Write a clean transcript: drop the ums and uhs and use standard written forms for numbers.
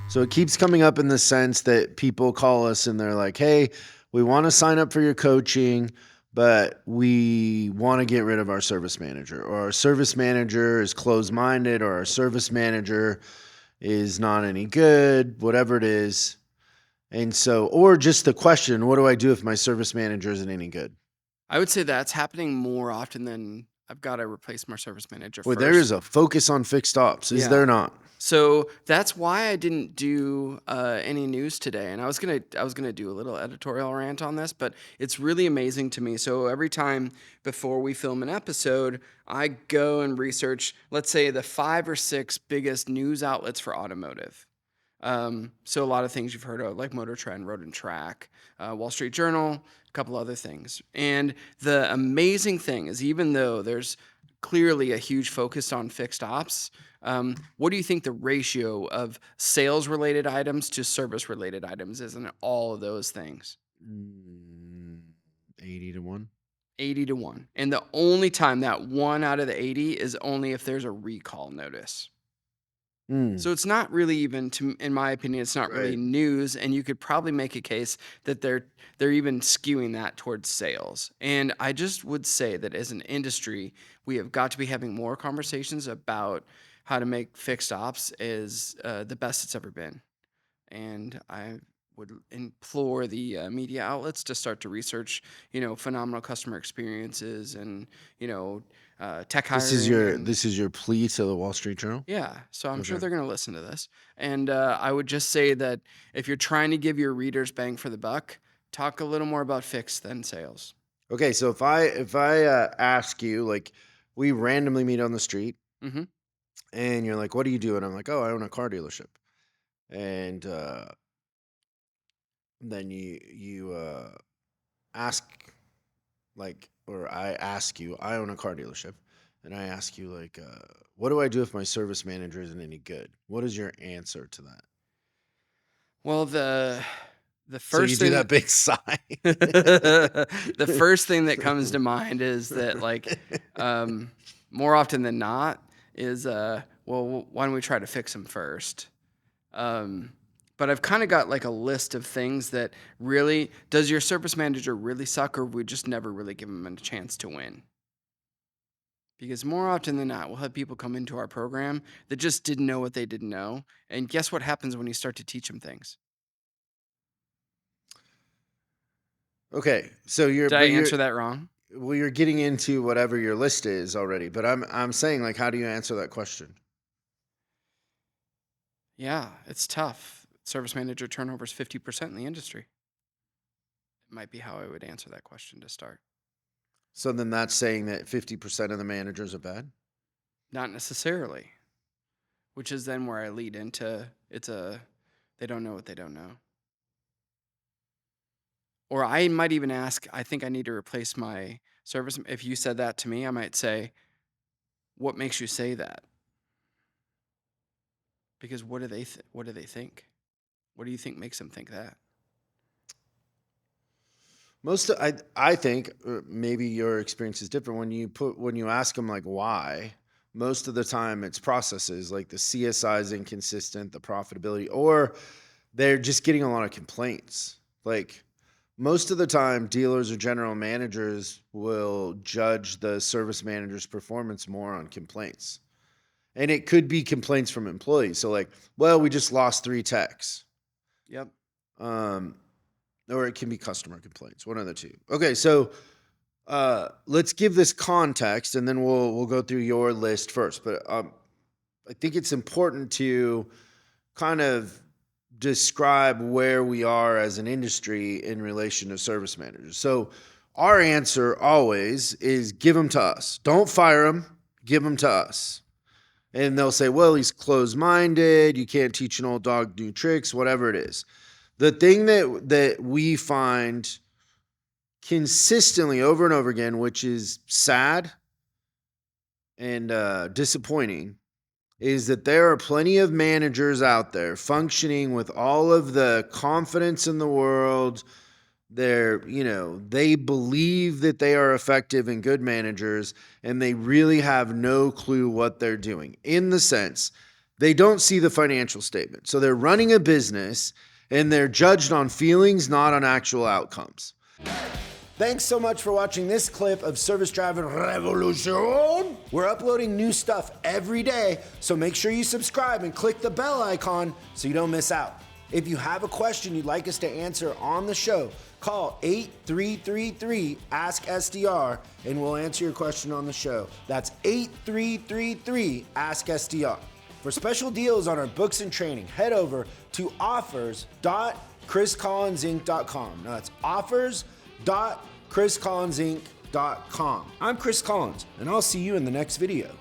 So it keeps coming up in the sense that people call us and they're like, hey, we want to sign up for your coaching, but we want to get rid of our service manager, or our service manager is closed minded, or our service manager is not any good, whatever it is. And so, or just the question, what do I do if my service manager isn't any good? I would say that's happening more often than I've got to replace my service manager Well, there is first. a focus on fixed ops, is Yeah. there not? So that's why I didn't do any news today, and I was gonna do a little editorial rant on this, but it's really amazing to me. So every time before we film an episode, I go and research, let's say, the 5 or 6 biggest news outlets for automotive. So a lot of things you've heard of, like Motor Trend, Road and Track, Wall Street Journal, a couple other things. And the amazing thing is, even though there's clearly a huge focus on fixed ops, what do you think the ratio of sales related items to service related items is in all of those things? Mm, 80 to 1. 80 to 1. And the only time that 1 out of the 80 is only if there's a recall notice. Mm, So it's not really even in my opinion, it's not really right. news, and you could probably make a case that they're even skewing that towards sales. And I just would say that as an industry, we have got to be having more conversations about how to make fixed ops is the best it's ever been. And I would implore the media outlets to start to research, phenomenal customer experiences and, tech hiring and This is your plea to the Wall Street Journal? yeah, so I'm sure Okay. they're going to listen to this. And I would just say that if you're trying to give your readers bang for the buck, talk a little more about fix than sales. Okay, so if I ask you, like, we randomly meet on the street Hmm. and you're like, "What do you do?" And I'm like, "Oh, I own a car dealership." And then you ask, like, or I ask you, I own a car dealership, and I ask you, like, what do I do if my service manager isn't any good? What is your answer to that? Well, the So you first do thing that big sigh. the first thing that comes to mind is that um, more often than not is well, why don't we try to fix them first? Um, but I've kind of got like a list of things that really does your service manager really suck, or we just never really give them a chance to win? Because more often than not, we'll have people come into our program that just didn't know what they didn't know. And guess what happens when you start to teach them things? Okay, so you're Did I but you're answer that wrong? well, you're getting into whatever your list is already, but I'm saying, like, how do you answer that question? Yeah, it's tough. Service manager turnover is 50% in the industry. It might be how I would answer that question to start. So then that's saying that 50% of the managers are bad? Not necessarily, which is then where I lead into they don't know what they don't know. Or I might even ask, I think I need to replace my service. If you said that to me, I might say, what makes you say that? Because what do they think? What do you think makes them think that? I think maybe your experience is different when you ask them, like, why. Most of the time it's processes, like the CSI is inconsistent, the profitability, or they're just getting a lot of complaints. Like, most of the time dealers or general managers will judge the service manager's performance more on complaints. And it could be complaints from employees. So, like, well, we just lost 3 techs. Yep. Um, or it can be customer complaints, one of the two. Okay, so let's give this context, and then we'll go through your list first. But I think it's important to kind of describe where we are as an industry in relation to service managers. So our answer always is give them to us. Don't fire them. Give them to us. And they'll say, well, he's closed minded. You can't teach an old dog new tricks, whatever it is. The thing that we find consistently over and over again, which is sad and disappointing, is that there are plenty of managers out there functioning with all of the confidence in the world. They believe that they are effective and good managers, and they really have no clue what they're doing, in the sense They don't see the financial statement. So they're running a business and they're judged on feelings, not on actual outcomes. Thanks so much for watching this clip of Service Driving Revolution. We're uploading new stuff every day, so make sure you subscribe and click the bell icon so you don't miss out. If you have a question you'd like us to answer on the show, call 8333-ASK-SDR and we'll answer your question on the show. That's 8333-ASK-SDR. For special deals on our books and training, head over to offers.chriscollinsinc.com. Now that's offers.chriscollinsinc.com. I'm Chris Collins, and I'll see you in the next video.